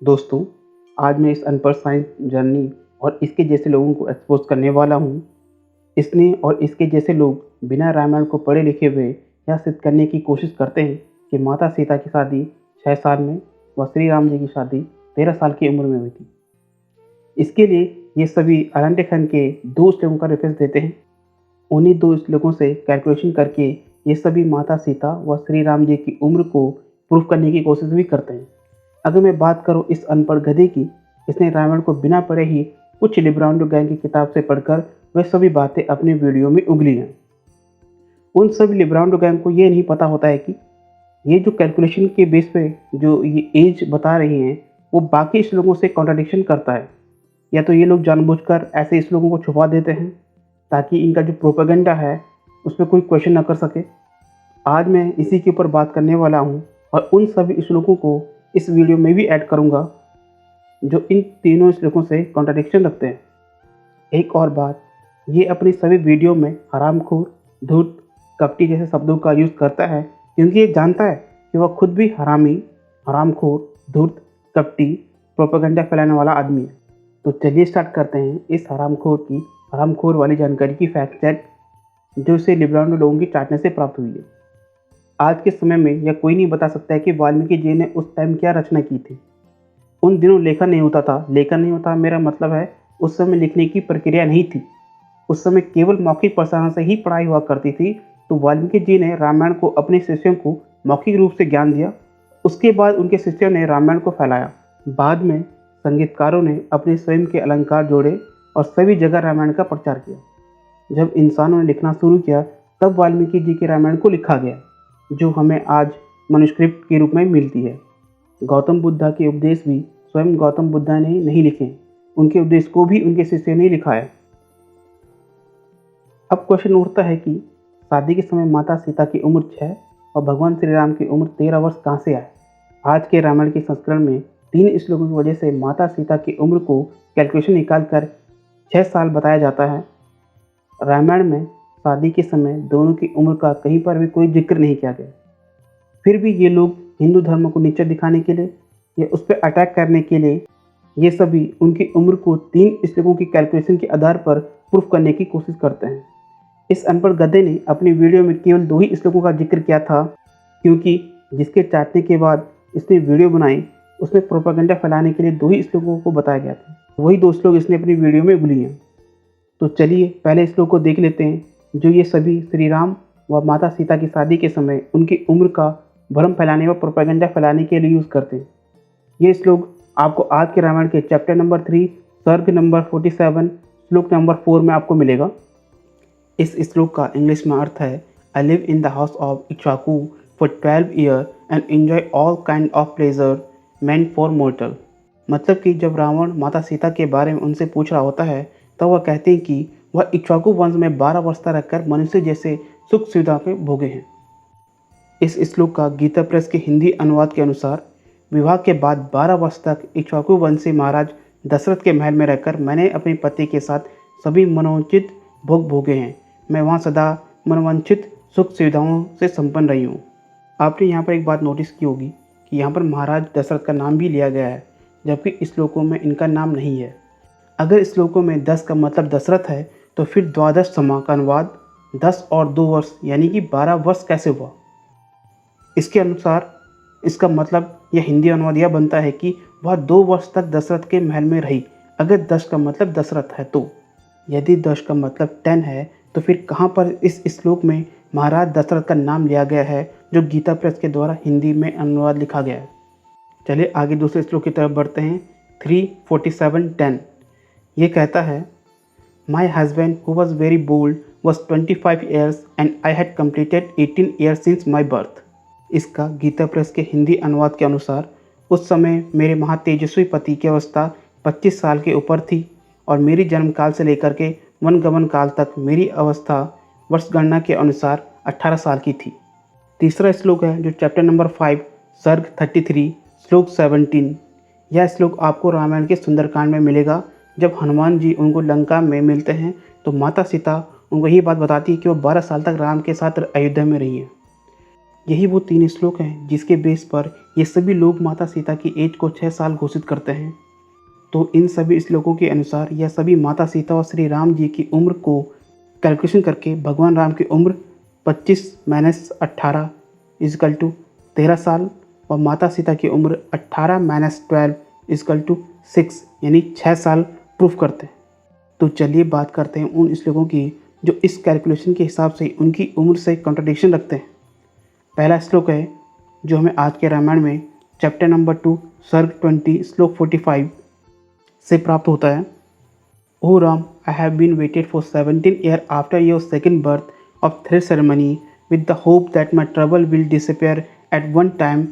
दोस्तों, आज मैं इस अनपढ़ साइंस जर्नी और इसके जैसे लोगों को एक्सपोज़ करने वाला हूँ। इसने और इसके जैसे लोग बिना रामायण को पढ़े लिखे हुए यह सिद्ध करने की कोशिश करते हैं कि माता सीता की शादी 6 साल में व श्री राम जी की शादी 13 साल की उम्र में हुई थी। इसके लिए ये सभी अरण्य खंड के 2 श्लोकों का रेफरेंस देते हैं। उन्हीं 2 श्लोकों से कैलकुलेशन करके ये सभी माता सीता व श्री राम जी की उम्र को प्रूफ करने की कोशिश भी करते हैं। अगर मैं बात करूं इस अनपढ़ गधे की, इसने रामायण को बिना पढ़े ही कुछ लिब्रांडो गैंग की किताब से पढ़कर वह सभी बातें अपने वीडियो में उगली हैं। उन सभी लिब्रांडो गैंग को ये नहीं पता होता है कि ये जो कैलकुलेशन के बेस पे जो ये एज बता रही हैं, वो बाकी श्लोकों से कॉन्ट्राडिक्शन करता है। या तो ये लोग जानबूझकर ऐसे श्लोकों को छुपा देते हैं ताकि इनका जो प्रोपेगेंडा है उस पर कोई क्वेश्चन ना कर सके। आज मैं इसी के ऊपर बात करने वाला हूँ और उन सभी श्लोकों को इस वीडियो में भी ऐड करूँगा जो इन तीनों श्लोकों से कॉन्ट्राडिक्शन रखते हैं। एक और बात, ये अपनी सभी वीडियो में हरामखोर, धूर्त, कपटी जैसे शब्दों का यूज़ करता है क्योंकि ये जानता है कि वह खुद भी हरामी, हरामखोर, धूर्त, कपटी, प्रोपेगेंडा फैलाने वाला आदमी है। तो चलिए स्टार्ट करते हैं इस हरामखोर वाली जानकारी की फैक्ट चेक जो इसे लिब्रांडो लोगों की चाटने से प्राप्त हुई है। आज के समय में यह कोई नहीं बता सकता है कि वाल्मीकि जी ने उस टाइम क्या रचना की थी। उन दिनों लेखन नहीं होता था। लेखन नहीं होता मेरा मतलब है उस समय लिखने की प्रक्रिया नहीं थी। उस समय केवल मौखिक प्रसारण से ही पढ़ाई हुआ करती थी। तो वाल्मीकि जी ने रामायण को अपने शिष्यों को मौखिक रूप से ज्ञान दिया। उसके बाद उनके शिष्यों ने रामायण को फैलाया। बाद में संगीतकारों ने अपने स्वयं के अलंकार जोड़े और सभी जगह रामायण का प्रचार किया। जब इंसानों ने लिखना शुरू किया तब वाल्मीकि जी के रामायण को लिखा गया जो हमें आज मनुस्क्रिप्ट के रूप में मिलती है। गौतम बुद्धा के उपदेश भी स्वयं गौतम बुद्धा ने नहीं लिखे, उनके उपदेश को भी उनके शिष्यों ने लिखा है। अब क्वेश्चन उठता है कि शादी के समय माता सीता की उम्र 6 और भगवान श्री राम की उम्र 13 वर्ष कहाँ से आए। आज के रामायण के संस्करण में 3 श्लोकों की वजह से माता सीता की उम्र को कैलकुलेशन निकाल कर 6 साल बताया जाता है। रामायण में शादी के समय दोनों की उम्र का कहीं पर भी कोई जिक्र नहीं किया गया। फिर भी ये लोग हिंदू धर्म को नीचा दिखाने के लिए या उस पर अटैक करने के लिए ये सभी उनकी उम्र को 3 श्लोकों की कैलकुलेशन के आधार पर प्रूफ करने की कोशिश करते हैं। इस अनपढ़ गधे ने अपनी वीडियो में केवल 2 ही श्लोकों का जिक्र किया था क्योंकि जिसके चाटने के बाद इसने वीडियो बनाई उसमें प्रोपेगेंडा फैलाने के लिए 2 ही श्लोकों को बताया गया था। वही 2 श्लोक इसने अपनी वीडियो में उगली हैं। तो चलिए पहले श्लोक को देख लेते हैं जो ये सभी श्री राम व माता सीता की शादी के समय उनकी उम्र का भ्रम फैलाने व प्रोपेगेंडा फैलाने के लिए यूज़ करते हैं। ये श्लोक आपको आज के रामायण के चैप्टर नंबर 3 सर्ग नंबर 47 श्लोक नंबर 4 में आपको मिलेगा। इस श्लोक का इंग्लिश में अर्थ है, I live in the house of Ikshvaku for 12 year and enjoy all kind of pleasure meant for mortar. मतलब कि जब रावण माता सीता के बारे में उनसे पूछ रहा होता है तब वह कहते हैं कि वह इक्ष्वाकु वंश में 12 वर्ष तक रहकर मनुष्य जैसे सुख सुविधा के भोगे हैं। इस श्लोक का गीता प्रेस के हिंदी अनुवाद के अनुसार, विवाह के बाद 12 वर्ष तक इक्ष्वाकु वंशी महाराज दशरथ के महल में रहकर मैंने अपने पति के साथ सभी मनोवांछित भोग भोगे हैं। मैं वहाँ सदा मनोवांछित सुख सुविधाओं से संपन्न रही हूँ। आपने यहाँ पर एक बात नोटिस की होगी कि यहाँ पर महाराज दशरथ का नाम भी लिया गया है जबकि इस श्लोकों में इनका नाम नहीं है। अगर इस श्लोकों में 10 का मतलब दशरथ है तो फिर द्वादश समा का अनुवाद 10 और 2 वर्ष यानी कि 12 वर्ष कैसे हुआ। इसके अनुसार इसका मतलब यह हिंदी अनुवाद यह बनता है कि वह 2 वर्ष तक दशरथ के महल में रही। अगर 10 का मतलब दशरथ है तो यदि 10 का मतलब 10 है तो फिर कहाँ पर इस श्लोक में महाराज दशरथ का नाम लिया गया है जो गीता प्रेस के द्वारा हिंदी में अनुवाद लिखा गया है। चलिए आगे दूसरे श्लोक की तरफ बढ़ते हैं। 3:47-10 ये कहता है, my husband who was very bold was 25 years and I had completed 18 years since my birth. इसका गीता प्रेस के हिंदी अनुवाद के अनुसार, उस समय मेरे महातेजस्वी पति की अवस्था 25 साल के ऊपर थी और मेरी जन्म काल से लेकर के वनगमन काल तक मेरी अवस्था वर्ष गणना के अनुसार 18 साल की थी। तीसरा श्लोक है जो चैप्टर नंबर 5 सर्ग 33 श्लोक 17। यह श्लोक आपको रामायण के सुंदरकांड में मिलेगा। जब हनुमान जी उनको लंका में मिलते हैं तो माता सीता उनको यही बात बताती है कि वो 12 साल तक राम के साथ अयोध्या में रही हैं। यही वो 3 श्लोक हैं जिसके बेस पर ये सभी लोग माता सीता की एज को 6 साल घोषित करते हैं। तो इन सभी श्लोकों के अनुसार यह सभी माता सीता और श्री राम जी की उम्र को कैलकुलेशन करके भगवान राम की उम्र 25 - 18 = 13 साल और माता सीता की उम्र 18 - 12 = 6 यानी 6 साल प्रूफ करते हैं। तो चलिए बात करते हैं उन श्लोकों की जो इस कैलकुलेशन के हिसाब से उनकी उम्र से कॉन्ट्रडिक्शन रखते हैं। पहला श्लोक है जो हमें आज के रामायण में चैप्टर नंबर 2 सर्ग 20 श्लोक 45 से प्राप्त होता है। ओ Ram, I have been waited for 17 year after your second birth of thread ceremony with the hope that my trouble will disappear at one time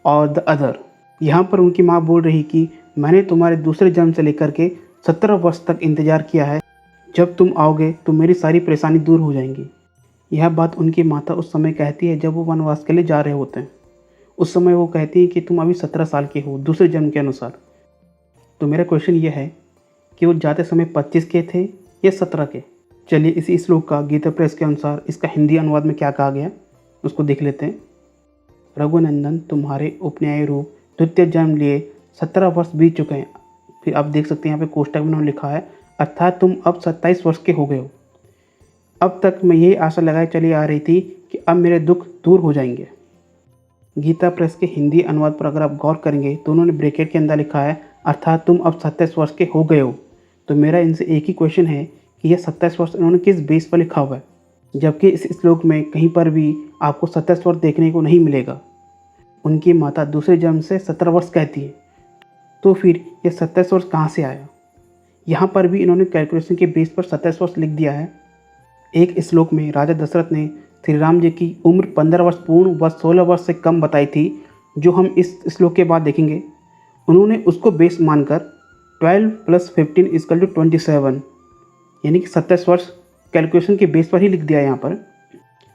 और द अदर। यहाँ पर उनकी माँ बोल रही कि मैंने तुम्हारे दूसरे जन्म से लेकर के 17 वर्ष तक इंतज़ार किया है, जब तुम आओगे तो मेरी सारी परेशानी दूर हो जाएंगी। यह बात उनकी माता उस समय कहती है जब वो वनवास के लिए जा रहे होते हैं। उस समय वो कहती है कि तुम अभी 17 साल के हो दूसरे जन्म के अनुसार। तो मेरा क्वेश्चन ये है कि वो जाते समय 25 के थे या 17 के। चलिए इसी श्लोक का गीता प्रेस के अनुसार इसका हिंदी अनुवाद में क्या कहा गया उसको देख लेते हैं। रघुनंदन, तुम्हारे उपन्याय रूप द्वितीय जन्म लिए 17 वर्ष बीत चुके हैं। फिर आप देख सकते हैं यहाँ पे कोष्टक में उन्होंने लिखा है अर्थात तुम अब 27 वर्ष के हो गए हो। अब तक मैं यही आशा लगाए चली आ रही थी कि अब मेरे दुख दूर हो जाएंगे। गीता प्रेस के हिंदी अनुवाद पर अगर आप गौर करेंगे तो उन्होंने ब्रैकेट के अंदर लिखा है अर्थात तुम अब 27 वर्ष के हो गए हो। तो मेरा इनसे एक ही क्वेश्चन है कि यह 27 वर्ष इन्होंने किस बेस पर लिखा हुआ है, जबकि इस श्लोक में कहीं पर भी आपको 27 वर्ष देखने को नहीं मिलेगा। उनकी माता दूसरे जन्म से 17 वर्ष कहती है, तो फिर यह 27 वर्ष कहाँ से आया? यहाँ पर भी इन्होंने कैलकुलेशन के बेस पर 27 वर्ष लिख दिया है। एक श्लोक में राजा दशरथ ने श्री राम जी की उम्र 15 वर्ष पूर्ण व 16 वर्ष से कम बताई थी, जो हम इस श्लोक के बाद देखेंगे। उन्होंने उसको बेस मानकर 12 + 15 = 27 यानी कि 27 वर्ष कैलकुलेशन के बेस पर ही लिख दिया यहाँ पर।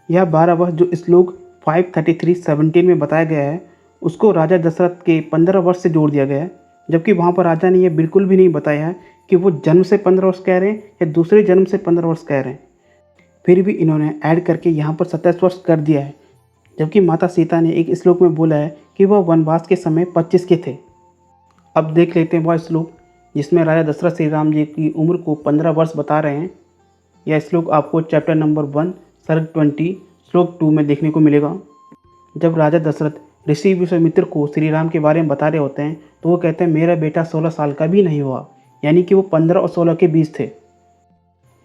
यह 12 वर्ष जो श्लोक 5:33:17 में बताया गया है उसको राजा दशरथ के 15 वर्ष से जोड़ दिया गया है, जबकि वहाँ पर राजा ने यह बिल्कुल भी नहीं बताया है कि वो जन्म से 15 वर्ष कह रहे हैं या दूसरे जन्म से 15 वर्ष कह रहे हैं। फिर भी इन्होंने ऐड करके यहाँ पर 27 वर्ष कर दिया है, जबकि माता सीता ने एक श्लोक में बोला है कि वह वनवास के समय 25 के थे। अब देख लेते हैं वह श्लोक जिसमें राजा दशरथ श्री राम जी की उम्र को 15 वर्ष बता रहे हैं। यह श्लोक आपको चैप्टर नंबर 1 सर्ग 20 श्लोक 2 में देखने को मिलेगा। जब राजा दशरथ ऋषि विश्वामित्र को श्री राम के बारे में बता रहे होते हैं तो वो कहते हैं मेरा बेटा 16 साल का भी नहीं हुआ, यानी कि वो 15 और 16 के बीच थे।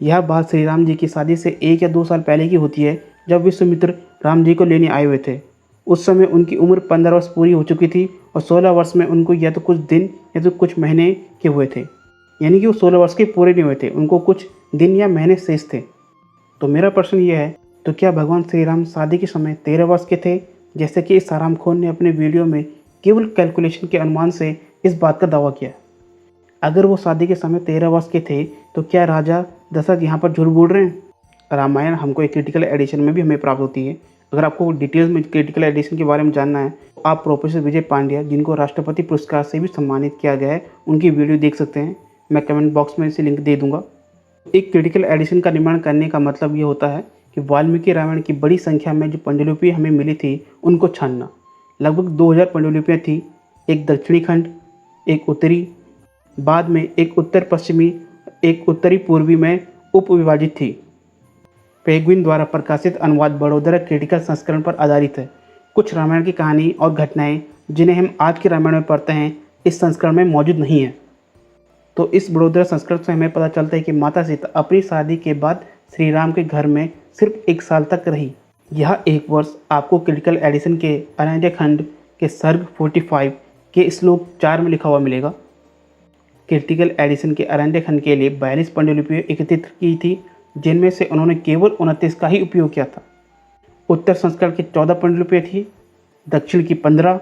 यह बात श्री राम जी की शादी से 1 या 2 साल पहले की होती है, जब विश्वामित्र राम जी को लेने आए हुए थे। उस समय उनकी उम्र 15 वर्ष पूरी हो चुकी थी और 16 वर्ष में उनको या तो कुछ दिन या तो कुछ महीने के हुए थे, यानी कि वो 16 वर्ष के पूरे नहीं हुए थे, उनको कुछ दिन या महीने शेष थे। तो मेरा प्रश्न ये है, तो क्या भगवान श्री राम शादी के समय 13 वर्ष के थे, जैसे कि साराम खोन ने अपने वीडियो में केवल कैलकुलेशन के अनुमान से इस बात का दावा किया? अगर वो शादी के समय 13 वर्ष के थे तो क्या राजा दशरथ यहाँ पर झूठ बोल रहे हैं? रामायण हमको एक क्रिटिकल एडिशन में भी हमें प्राप्त होती है। अगर आपको डिटेल्स में क्रिटिकल एडिशन के बारे में जानना है तो आप प्रोफेसर विजय पांड्या, जिनको राष्ट्रपति पुरस्कार से भी सम्मानित किया गया है, उनकी वीडियो देख सकते हैं। मैं कमेंट बॉक्स में इसे लिंक दे दूँगा। एक क्रिटिकल एडिशन का निर्माण करने का मतलब ये होता है कि वाल्मीकि रामायण की बड़ी संख्या में जो पांडुलिपि हमें मिली थी उनको छानना। लगभग 2000 पांडुलिपियाँ थी, एक दक्षिणी खंड, एक उत्तरी, बाद में एक उत्तर पश्चिमी, एक उत्तरी पूर्वी में उपविभाजित थी। पेंगुइन द्वारा प्रकाशित अनुवाद बड़ोदरा क्रिटिकल संस्करण पर आधारित है। कुछ रामायण की कहानी और घटनाएं जिन्हें हम आज के रामायण में पढ़ते हैं इस संस्करण में मौजूद नहीं है। तो इस बड़ोदरा संस्करण से हमें पता चलता है कि माता सीता अपनी शादी के बाद श्री राम के घर में सिर्फ 1 साल तक रही। यह 1 वर्ष आपको क्रिटिकल एडिशन के अरण्य खंड के सर्ग 45 के श्लोक 4 में लिखा हुआ मिलेगा। क्रिटिकल एडिशन के अरण्य खंड के लिए 42 पांडुलिपियाँ एकत्रित की थी, जिनमें से उन्होंने केवल 29 का ही उपयोग किया था। उत्तर संस्करण की 14 पांडुलिपियाँ थी, दक्षिण की 15।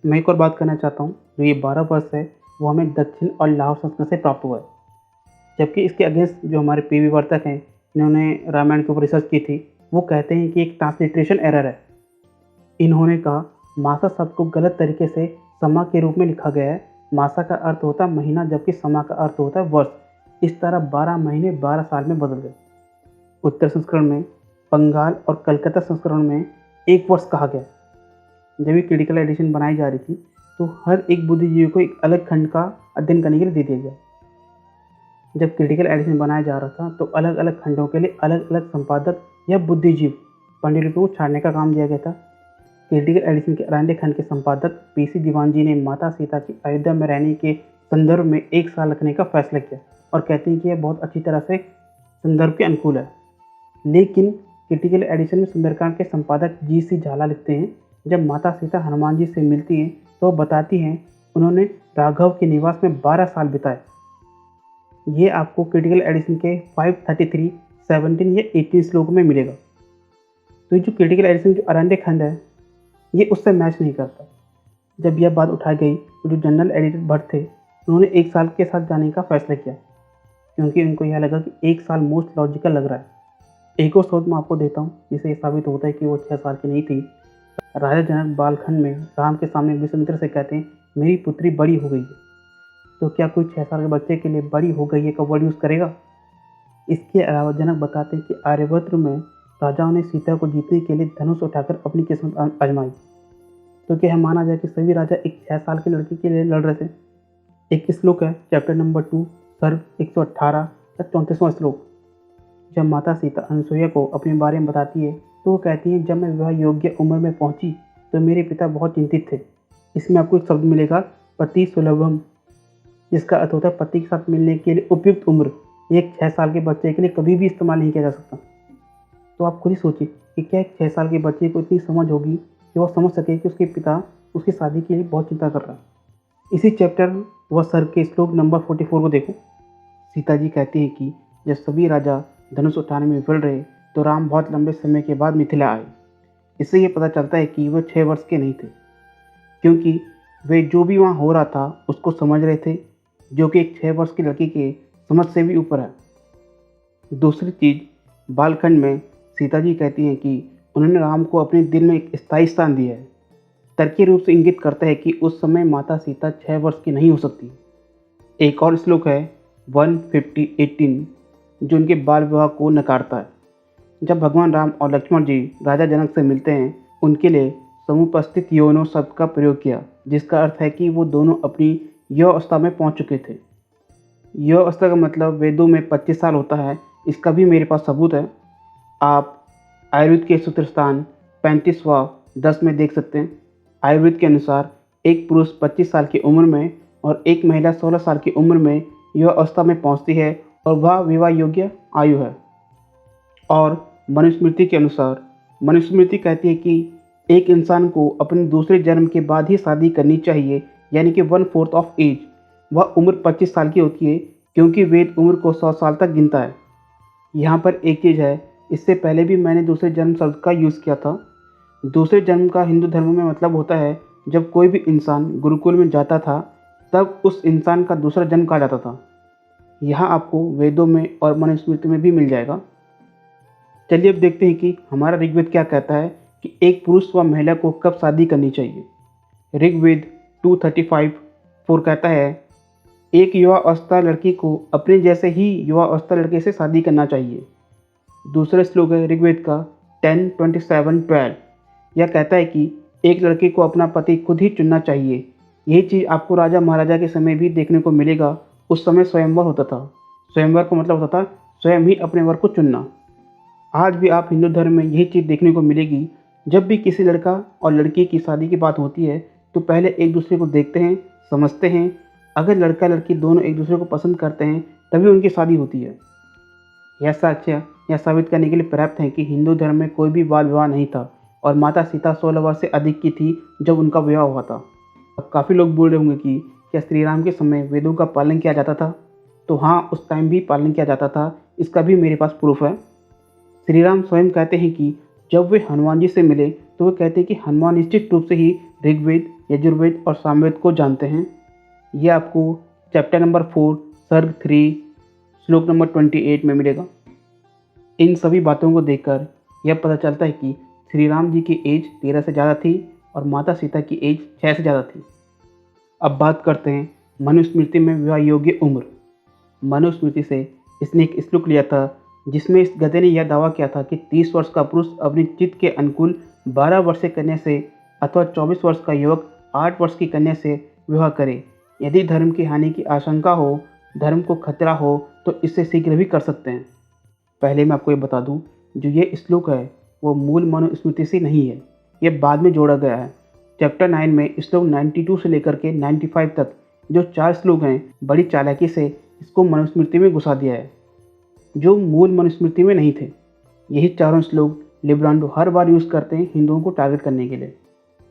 मैं एक और बात करना चाहता हूँ, जो ये 12 वर्ष है वो हमें दक्षिण और लाहौर संस्करण से प्राप्त हुआ है, जबकि इसके अगेंस्ट जो हमारे पीवी वर्तक हैं इन्होंने रामायण के ऊपर रिसर्च की थी, वो कहते हैं कि एक ट्रांसलिट्रेशन एरर है। इन्होंने कहा मासा शब्द को गलत तरीके से समा के रूप में लिखा गया है। मासा का अर्थ होता है महीना, जबकि समा का अर्थ होता है वर्ष। इस तरह 12 महीने 12 साल में बदल गए। उत्तर संस्करण में, बंगाल और कलकत्ता संस्करण में 1 वर्ष कहा गया। जब ये क्रिटिकल एडिशन बनाई जा रही थी तो हर एक बुद्धिजीवी को एक अलग खंड का अध्ययन करने के लिए दे दिया गया। जब क्रिटिकल एडिशन बनाया जा रहा था तो अलग अलग खंडों के लिए अलग अलग संपादक या बुद्धिजीव पांडुलिपियों को छाड़ने का काम दिया गया था। क्रिटिकल एडिशन के अरांडे खंड के संपादक पीसी दीवान जी ने माता सीता की अयोध्या में रहने के संदर्भ में 1 साल रखने का फैसला किया और कहते हैं कि यह बहुत अच्छी तरह से संदर्भ के अनुकूल है। लेकिन क्रिटिकल एडिशन में सुंदरकांड के संपादक जी.सी. झाला लिखते हैं, जब माता सीता हनुमान जी से मिलती हैं तो बताती हैं उन्होंने राघव के निवास में 12 साल बिताए। ये आपको क्रिटिकल एडिशन के 533, 17 या 18 श्लोक में मिलेगा। तो ये जो क्रिटिकल एडिशन जो अरांडे खंड है ये उससे मैच नहीं करता। जब यह बात उठाई गई तो जो जनरल एडिटर भट्ट थे उन्होंने 1 साल के साथ जाने का फैसला किया, क्योंकि उनको यह लगा कि 1 साल मोस्ट लॉजिकल लग रहा है। एक और स्रोत मैं आपको देता हूँ जिससे ये साबित होता है कि वो 6 साल की नहीं थी। राजा जनक बालखंड में राम के सामने विश्वामित्र से कहते हैं, मेरी पुत्री बड़ी हो गई है, तो क्या कोई 6 साल के बच्चे के लिए बड़ी हो गई है का वर्ड यूज़ करेगा? इसके अलावा जनक बताते हैं कि आर्यभद्र में राजाओं ने सीता को जीतने के लिए धनुष उठाकर अपनी किस्मत आजमाई। तो क्या यह माना जाए कि सभी राजा एक 6 साल की लड़की के लिए लड़ रहे थे? एक श्लोक है चैप्टर नंबर 2 सर्ग 118 या 34वां श्लोक। जब माता सीता अनसुईया को अपने बारे में बताती है तो वो कहती है, जब मैं विवाह योग्य उम्र में पहुंची तो मेरे पिता बहुत चिंतित थे। इसमें आपको एक शब्द मिलेगा पति सुलभम, जिसका अर्थ होता है पति के साथ मिलने के लिए उपयुक्त उम्र। एक 6 साल के बच्चे के लिए कभी भी इस्तेमाल नहीं किया जा सकता। तो आप खुद ही सोचिए कि क्या एक 6 साल के बच्चे को इतनी समझ होगी कि वो समझ सके कि उसके पिता उसकी शादी के लिए बहुत चिंता कर रहा है। इसी चैप्टर व सर्ग के श्लोक नंबर 44 को देखो। सीता जी कहती हैं कि जब सभी राजा धनुष उठाने में विफल रहे तो राम बहुत लंबे समय के बाद मिथिला आए। इससे ये पता चलता है कि वह 6 वर्ष के नहीं थे, क्योंकि वे जो भी वहाँ हो रहा था उसको समझ रहे थे, जो कि एक 6 वर्ष की लड़की के समझ से भी ऊपर है। दूसरी चीज़, बालखंड में सीता जी कहती हैं कि उन्होंने राम को अपने दिल में एक स्थायी स्थान दिया है। तर्कीय रूप से इंगित करता है कि उस समय माता सीता 6 वर्ष की नहीं हो सकती। एक और श्लोक है 150:18 जो उनके बाल विवाह को नकारता है। जब भगवान राम और लक्ष्मण जी राजा जनक से मिलते हैं, उनके लिए समुपस्थित यौनो शब्द का प्रयोग किया, जिसका अर्थ है कि वो दोनों अपनी यौवस्था में पहुंच चुके थे। यौवस्था का मतलब वेदों में 25 साल होता है। इसका भी मेरे पास सबूत है। आप आयुर्वेद के सूत्र स्थान 35वां 10 में देख सकते हैं। आयुर्वेद के अनुसार एक पुरुष 25 साल की उम्र में और एक महिला 16 साल की उम्र में यौवस्था में पहुंचती है और वह विवाह योग्य आयु है। और मनुस्मृति के अनुसार, मनुस्मृति कहती है कि एक इंसान को अपने दूसरे जन्म के बाद ही शादी करनी चाहिए, यानी कि 1/4 ऑफ एज। वह उम्र 25 साल की होती है, क्योंकि वेद उम्र को 100 साल तक गिनता है। यहाँ पर एक चीज़ है, इससे पहले भी मैंने दूसरे जन्म शब्द का यूज़ किया था। दूसरे जन्म का हिंदू धर्म में मतलब होता है जब कोई भी इंसान गुरुकुल में जाता था तब उस इंसान का दूसरा जन्म कहा जाता था। यहाँ आपको वेदों में और मनुस्मृति में भी मिल जाएगा। चलिए अब देखते हैं कि हमारा ऋग्वेद क्या कहता है कि एक पुरुष व महिला को कब शादी करनी चाहिए। ऋग्वेद 2:35-4 कहता है, एक युवा अवस्था लड़की को अपने जैसे ही युवा अवस्था लड़के से शादी करना चाहिए। दूसरा श्लोक है ऋग्वेद का 10:27-12। यह कहता है कि एक लड़के को अपना पति खुद ही चुनना चाहिए। यही चीज़ आपको राजा महाराजा के समय भी देखने को मिलेगा। उस समय स्वयंवर होता था। स्वयंवर का मतलब होता था स्वयं ही अपने वर को चुनना। आज भी आप हिंदू धर्म में यही चीज़ देखने को मिलेगी। जब भी किसी लड़का और लड़की की शादी की बात होती है तो पहले एक दूसरे को देखते हैं, समझते हैं। अगर लड़का लड़की दोनों एक दूसरे को पसंद करते हैं तभी उनकी शादी होती है। यह साक्ष्य यह साबित करने के लिए पर्याप्त है कि हिंदू धर्म में कोई भी बाल विवाह नहीं था और माता सीता 16 वर्ष से अधिक की थी जब उनका विवाह हुआ था। अब काफ़ी लोग बोल रहे होंगे कि क्या श्री राम के समय वेदों का पालन किया जाता था? तो हाँ, उस टाइम भी पालन किया जाता था। इसका भी मेरे पास प्रूफ है। श्री राम स्वयं कहते हैं कि जब वे हनुमान जी से मिले तो वे कहते हैं कि हनुमान निश्चित रूप से ही ऋग्वेद, यजुर्वेद और सामवेद को जानते हैं। यह आपको चैप्टर नंबर 4 सर्ग 3 श्लोक नंबर 28 में मिलेगा। इन सभी बातों को देखकर यह पता चलता है कि श्री राम जी की एज 13 से ज़्यादा थी और माता सीता की एज 6 से ज़्यादा थी। अब बात करते हैं मनुस्मृति में विवाह योग्य उम्र। मनुस्मृति से इसने एक श्लोक लिया था जिसमें इस गधे ने यह दावा किया था कि 30 वर्ष का पुरुष अपने चित्त के अनुकूल 12 वर्ष के कन्या से अथवा 24 वर्ष का युवक 8 वर्ष की कन्या से विवाह करे। यदि धर्म की हानि की आशंका हो, धर्म को खतरा हो, तो इसे शीघ्र भी कर सकते हैं। पहले मैं आपको ये बता दूं, जो ये श्लोक है वो मूल मनुस्मृति से नहीं है, ये बाद में जोड़ा गया है। चैप्टर 9 में श्लोक 92 से लेकर के 95 तक जो 4 श्लोक हैं, बड़ी चालाकी से इसको मनुस्मृति में घुसा दिया है, जो मूल मनुस्मृति में नहीं थे। यही चारों श्लोक लिब्रांडो हर बार यूज़ करते हैं हिंदुओं को टारगेट करने के लिए।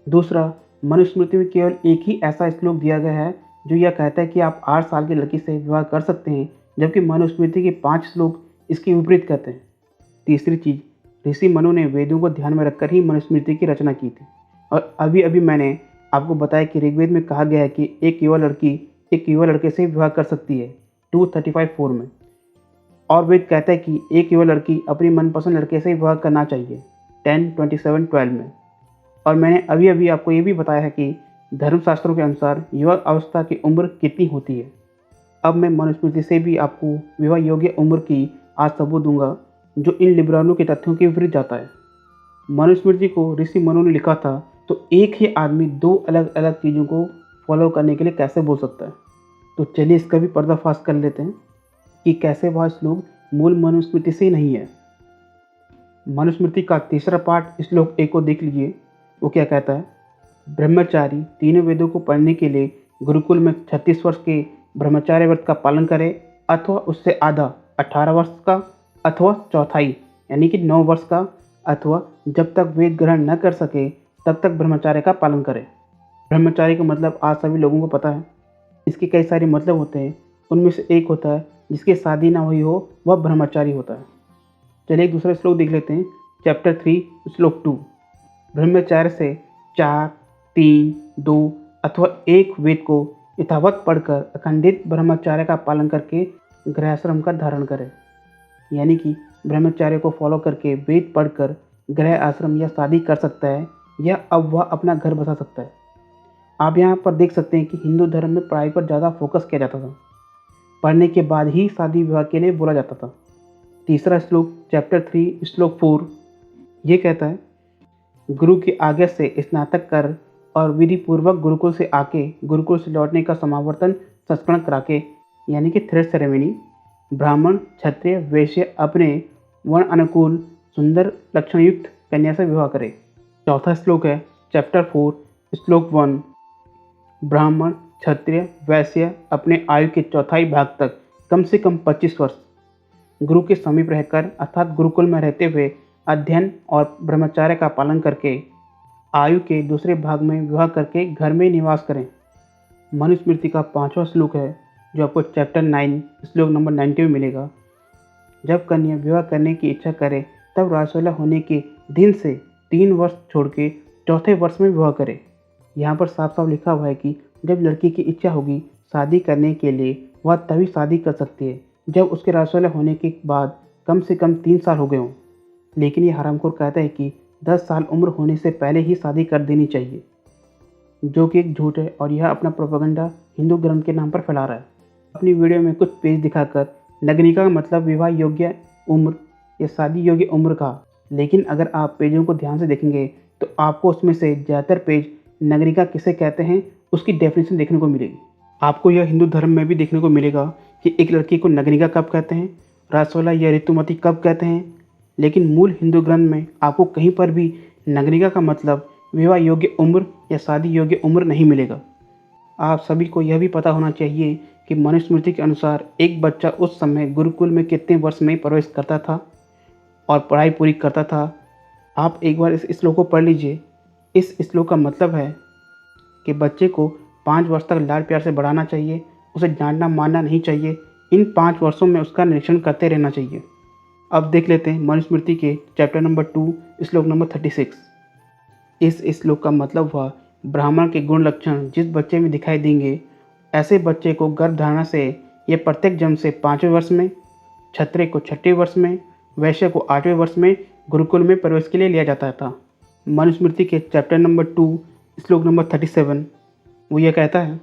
दूसरा, मनुस्मृति में केवल एक ही ऐसा श्लोक दिया गया है जो यह कहता है कि आप 8 साल की लड़की से विवाह कर सकते हैं, जबकि मनुस्मृति के 5 श्लोक इसके विपरीत कहते हैं। तीसरी चीज़, ऋषि मनु ने वेदों को ध्यान में रखकर ही मनुस्मृति की रचना की थी। और अभी अभी मैंने आपको बताया कि ऋग्वेद में कहा गया है कि एक युवा लड़की एक युवा लड़के से विवाह कर सकती है 235:4 में, और वेद कहता है कि एक युवा लड़की अपनी मनपसंद लड़के से विवाह करना चाहिए 10:27:12 में। और मैंने अभी अभी आपको ये भी बताया है कि धर्मशास्त्रों के अनुसार युवा अवस्था की उम्र कितनी होती है। अब मैं मनुस्मृति से भी आपको विवाह योग्य उम्र की आज सबूत दूंगा, जो इन लिब्रानो के तथ्यों के विपरीत जाता है। मनुस्मृति को ऋषि मनु ने लिखा था, तो एक ही आदमी 2 अलग अलग चीज़ों को फॉलो करने के लिए कैसे बोल सकता है? तो चलिए इसका भी पर्दाफाश कर लेते हैं कि कैसे वह श्लोक मूल मनुस्मृति से नहीं है। मनुस्मृति का तीसरा पाठ श्लोक 1 को देख लीजिए। वो क्या कहता है? ब्रह्मचारी तीनों वेदों को पढ़ने के लिए गुरुकुल में 36 वर्ष के ब्रह्मचार्य व्रत का पालन करे, अथवा उससे आधा 18 वर्ष का, अथवा चौथाई यानी कि 9 वर्ष का, अथवा जब तक वेद ग्रहण न कर सके तब तक ब्रह्मचार्य का पालन करे। ब्रह्मचार्य का मतलब आज सभी लोगों को पता है। इसके कई सारे मतलब होते हैं, उनमें से एक होता है जिसकी शादी ना हुई हो वह ब्रह्मचारी होता है। चलिए एक दूसरा श्लोक देख लेते हैं। चैप्टर 3 श्लोक 2, ब्रह्मचार्य से 4, 3, 2 अथवा 1 वेद को यथावत पढ़कर अखंडित ब्रह्मचार्य का पालन करके गृहश्रम का धारण करें। यानी कि ब्रह्मचार्य को फॉलो करके वेद पढ़कर गृह आश्रम या शादी कर सकता है, या अब वह अपना घर बसा सकता है। आप यहाँ पर देख सकते हैं कि हिंदू धर्म में पढ़ाई पर ज़्यादा फोकस किया जाता था, पढ़ने के बाद ही शादी विवाह के लिए बोला जाता था। तीसरा श्लोक चैप्टर 3 श्लोक 4 ये कहता है, गुरु की आज्ञा से स्नातक कर और विधि पूर्वक गुरुकुल से आके गुरुकुल से लौटने का समावर्तन संस्करण करा के, यानी कि थ्रेड सेरेमनी, ब्राह्मण क्षत्रिय वैश्य अपने वर्ण अनुकूल सुंदर लक्षणयुक्त कन्या से विवाह करे। चौथा श्लोक है चैप्टर 4 श्लोक 1, ब्राह्मण क्षत्रिय वैश्य अपने आयु के चौथाई भाग तक कम से कम 25 वर्ष गुरु के समीप रहकर अर्थात गुरुकुल में रहते हुए अध्ययन और ब्रह्मचार्य का पालन करके आयु के दूसरे भाग में विवाह करके घर में निवास करें। मनुस्मृति का 5वां श्लोक है जो आपको चैप्टर 9 श्लोक नंबर 90 में मिलेगा। जब कन्या विवाह करने की इच्छा करे तब रासोला होने के दिन से 3 वर्ष छोड़ के चौथे वर्ष में विवाह करे। यहाँ पर साफ साफ लिखा हुआ है कि जब लड़की की इच्छा होगी शादी करने के लिए वह तभी शादी कर सकती है जब उसके रासोला होने के बाद कम से कम 3 साल हो गए हों। लेकिन ये हरामखोर कहता है कि 10 साल उम्र होने से पहले ही शादी कर देनी चाहिए, जो कि एक झूठ है और यह अपना प्रोपेगेंडा हिंदू ग्रंथ के नाम पर फैला रहा है। अपनी वीडियो में कुछ पेज दिखाकर नगनिका का मतलब विवाह योग्य उम्र या शादी योग्य उम्र का, लेकिन अगर आप पेजों को ध्यान से देखेंगे तो आपको उसमें से ज़्यादातर पेज नगरिका किसे कहते हैं उसकी डेफिनेशन देखने को मिलेगी। आपको यह हिंदू धर्म में भी देखने को मिलेगा कि एक लड़की को नगरिका कब कहते हैं, रासोला या ऋतुमती कब कहते हैं, लेकिन मूल हिंदू ग्रंथ में आपको कहीं पर भी नगरिका का मतलब विवाह योग्य उम्र या शादी योग्य उम्र नहीं मिलेगा। आप सभी को यह भी पता होना चाहिए कि मनुस्मृति के अनुसार एक बच्चा उस समय गुरुकुल में कितने वर्ष में प्रवेश करता था और पढ़ाई पूरी करता था। आप एक बार इस श्लोक को पढ़ लीजिए। इस श्लोक का मतलब है कि बच्चे को 5 वर्ष तक लाड प्यार से बढ़ाना चाहिए, उसे डांटना मारना नहीं चाहिए, इन 5 वर्षों में उसका निरीक्षण करते रहना चाहिए। अब देख लेते हैं मनुस्मृति के चैप्टर नंबर 2 श्लोक नंबर 36। इस श्लोक का मतलब हुआ ब्राह्मण के गुण लक्षण जिस बच्चे में दिखाई देंगे ऐसे बच्चे को गर्भधारणा से यह प्रत्येक जन्म से 5वें वर्ष में, क्षत्रिय को 6वें वर्ष में, वैश्य को 8वें वर्ष में गुरुकुल में प्रवेश के लिए लिया जाता था। मनुस्मृति के चैप्टर नंबर 2 श्लोक नंबर 37 वो यह कहता है,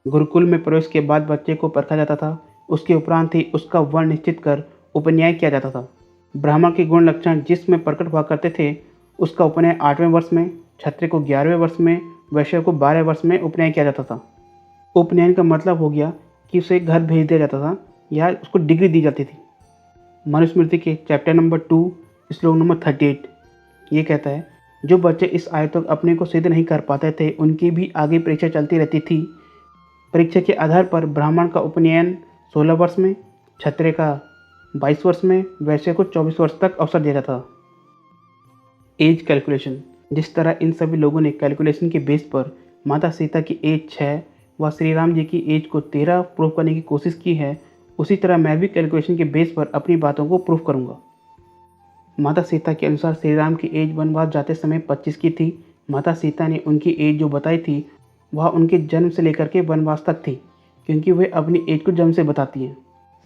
गुरुकुल में प्रवेश के बाद बच्चे को परखा जाता था, उसके उपरांत ही उसका वर्ण निश्चित कर उपन्याय किया जाता था। ब्राह्मण के गुण लक्षण जिसमें प्रकट हुआ करते थे उसका उपनयन 8वें वर्ष में, क्षत्रिय को 11वें वर्ष में, वैश्य को 12वें वर्ष में उपनयन किया जाता था। उपनयन का मतलब हो गया कि उसे घर भेज दिया जाता था या उसको डिग्री दी जाती थी। मनुस्मृति के चैप्टर नंबर 2 श्लोक नंबर 38 ये कहता है, जो बच्चे इस आयु तक अपने को सिद्ध नहीं कर पाते थे उनकी भी आगे परीक्षा चलती रहती थी। परीक्षा के आधार पर ब्राह्मण का उपनयन 16 वर्ष में, क्षत्रिय का 22 वर्ष में, वैश्य को 24 वर्ष तक अवसर दिया जाता था। As calculation. जिस तरह इन सभी लोगों ने कैलकुलेशन के बेस पर माता सीता की एज 6 व श्री राम जी की एज को 13 प्रूव करने की कोशिश की है, उसी तरह मैं भी कैलकुलेशन के बेस पर अपनी बातों को प्रूव करूंगा। माता सीता के अनुसार श्री राम की एज वनवास जाते समय 25 की थी। माता सीता ने उनकी एज जो बताई थी वह उनके जन्म से लेकर के वनवास तक थी, क्योंकि वे अपनी एज को जन्म से बताती हैं।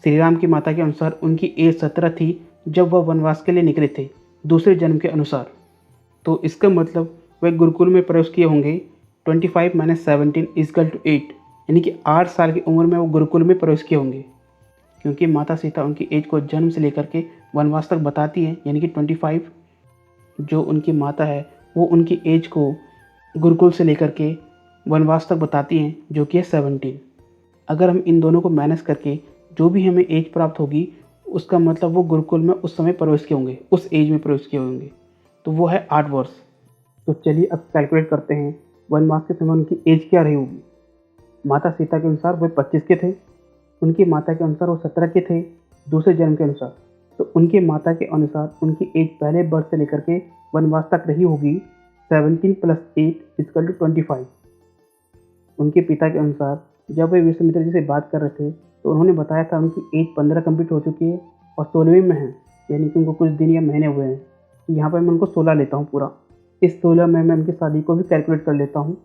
श्री राम की माता के अनुसार उनकी एज 17 थी जब वह वनवास के लिए निकले थे, दूसरे जन्म के अनुसार। तो इसका मतलब वे गुरुकुल में प्रवेश किए होंगे 25 - 17 = 8, यानी कि 8 साल की उम्र में वो गुरुकुल में प्रवेश किए होंगे, क्योंकि माता सीता उनकी एज को जन्म से लेकर के वनवास तक बताती हैं, यानी कि 25। जो उनकी माता है वो उनकी एज को गुरुकुल से लेकर के वनवास तक बताती हैं, जो कि है 17। अगर हम इन दोनों को माइनस करके जो भी हमें एज प्राप्त होगी उसका मतलब वो गुरुकुल में उस समय प्रवेश किए होंगे, उस एज में प्रवेश किए होंगे, तो वो है 8 वर्ष। तो चलिए अब कैलकुलेट करते हैं वनवास के समय उनकी एज क्या रही होगी। माता सीता के अनुसार वे 25 के थे, उनकी माता के अनुसार वो 17 के थे दूसरे जन्म के अनुसार। तो उनकी माता के अनुसार उनकी एज पहले बर्थ से लेकर के वनवास तक रही होगी 17 + 8 = 25। उनके पिता के अनुसार जब वे विश्वामित्र जी से बात कर रहे थे तो उन्होंने बताया था उनकी एज 15 कंप्लीट हो चुकी है और 16वीं में है, यानी कि उनको कुछ दिन या महीने हुए हैं। तो यहाँ पर मैं उनको 16 लेता हूँ पूरा। इस 16 में मैं उनकी शादी को भी कैलकुलेट कर लेता हूँ।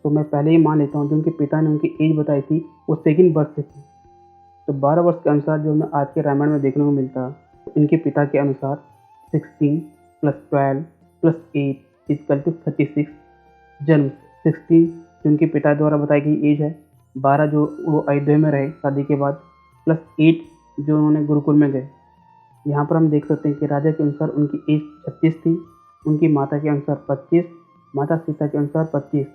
तो मैं पहले ही मान लेता हूँ जो उनके पिता ने उनकी एज बताई थी वो सेकंड बर्थ से थी। तो 12 वर्ष के अनुसार जो हमें आज के रामायण में देखने को मिलता है, इनके पिता के अनुसार 16 + 12 + 8 = 36। जन्म 16 जो उनके पिता द्वारा बताई गई एज है, 12 जो वो अयोध्या में रहे शादी के बाद, +8 जो उन्होंने गुरुकुल में गए। यहाँ पर हम देख सकते हैं कि राजा के अनुसार उनकी एज 36 थी, उनकी माता के अनुसार 25, माता सीता के अनुसार 25।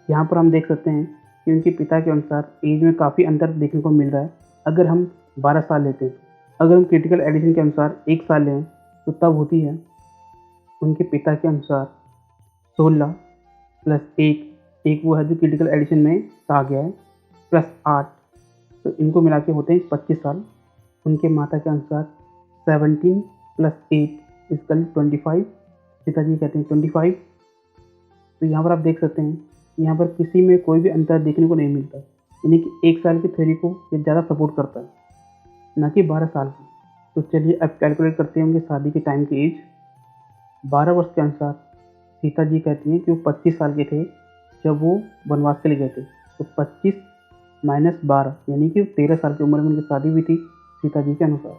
यहाँ पर हम देख सकते हैं कि उनके पिता के अनुसार एज में काफ़ी अंतर देखने को मिल रहा है। अगर हम 12 साल लेते हैं, अगर हम क्रिटिकल एडिशन के अनुसार 1 साल लें तो तब होती है उनके पिता के अनुसार 16 + 1 वो है जो क्रिटिकल एडिशन में कहा गया है, +8, तो इनको मिला के होते हैं 25 साल। उनके माता के अनुसार 17 + 8 = 25, पिताजी कहते हैं 25। तो यहाँ पर आप देख सकते हैं यहाँ पर किसी में कोई भी अंतर देखने को नहीं मिलता, यानी कि 1 साल की थ्योरी को ये ज़्यादा सपोर्ट करता है, ना कि 12 साल की। तो चलिए अब कैलकुलेट करते हैं उनकी शादी के टाइम की एज। 12 वर्ष के अनुसार सीता जी कहती हैं कि वो 25 साल के थे जब वो वनवास के लिए गए थे। तो 25 - 12 यानी कि 13 साल की उम्र में उनकी शादी हुई थी सीता जी के अनुसार।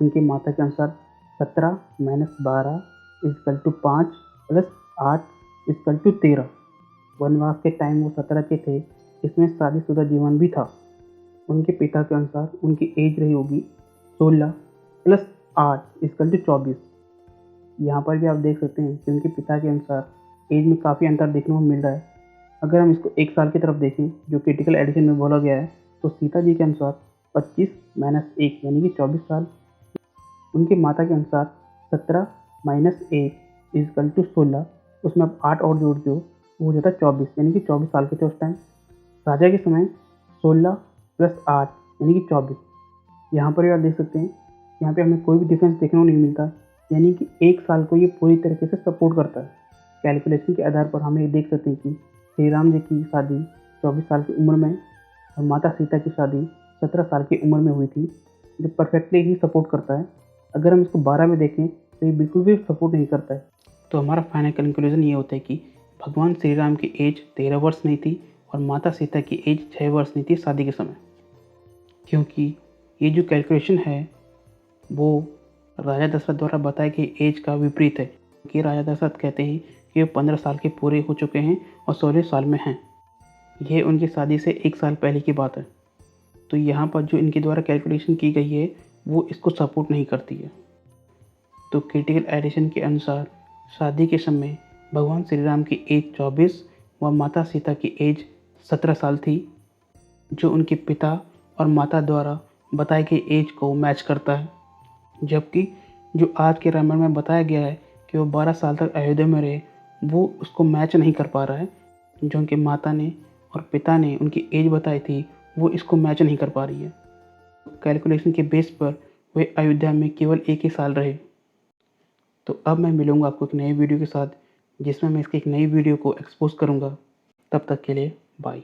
उनकी माता के अनुसार 17 - 12 = 5 + 8 = 13। वनवास के टाइम वो 17 के थे, इसमें शादीशुदा जीवन भी था। उनके पिता के अनुसार उनकी एज रही होगी 16 + 8 = 24। यहाँ पर भी आप देख सकते हैं कि उनके पिता के अनुसार एज में काफ़ी अंतर देखने को मिल रहा है। अगर हम इसको 1 साल की तरफ देखें जो क्रिटिकल एडिशन में बोला गया है, तो सीता जी के अनुसार 25 - 1 यानी कि 24 साल। उनकी माता के अनुसार 17 - 1 = 16, उसमें आप 8 और जोड़ दो वो हो जाता है 24, यानी कि 24 साल के थे उस टाइम। राजा के समय 16 + 8 यानी कि 24। यहाँ पर भी आप देख सकते हैं यहाँ पे हमें कोई भी डिफरेंस देखने को नहीं मिलता, यानी कि 1 साल को ये पूरी तरीके से सपोर्ट करता है। कैलकुलेशन के आधार पर हम ये देख सकते हैं कि श्री राम जी की शादी 24 साल की उम्र में और माता सीता की शादी 17 साल की उम्र में हुई थी, जो परफेक्टली ही सपोर्ट करता है। अगर हम इसको 12 में देखें तो ये बिल्कुल भी सपोर्ट नहीं करता है। तो हमारा फाइनल कंक्लूजन ये होता है कि भगवान श्री राम की एज 13 वर्ष नहीं थी और माता सीता की एज 6 वर्ष नहीं थी शादी के समय, क्योंकि ये जो कैलकुलेशन है वो राजा दशरथ द्वारा बताई गई एज का विपरीत है। कि राजा दशरथ कहते हैं कि वो 15 साल के पूरे हो चुके हैं और 16 साल में हैं। यह उनकी शादी से 1 साल पहले की बात है। तो यहाँ पर जो इनके द्वारा कैलकुलेशन की गई है वो इसको सपोर्ट नहीं करती है। तो क्रिटिकल एडिशन के अनुसार शादी के समय भगवान श्री राम की एज 24 व माता सीता की एज 17 साल थी, जो उनके पिता और माता द्वारा बताई गई एज को मैच करता है। जबकि जो आज के रामायण में बताया गया है कि वो 12 साल तक अयोध्या में रहे, वो उसको मैच नहीं कर पा रहा है। जो उनके माता ने और पिता ने उनकी एज बताई थी, वो इसको मैच नहीं कर पा रही है। कैलकुलेशन के बेस पर वे अयोध्या में केवल 1 ही साल रहे। तो अब मैं मिलूँगा आपको एक नए वीडियो के साथ, जिसमें मैं इसकी एक नई वीडियो को एक्सपोज़ करूँगा। तब तक के लिए बाय।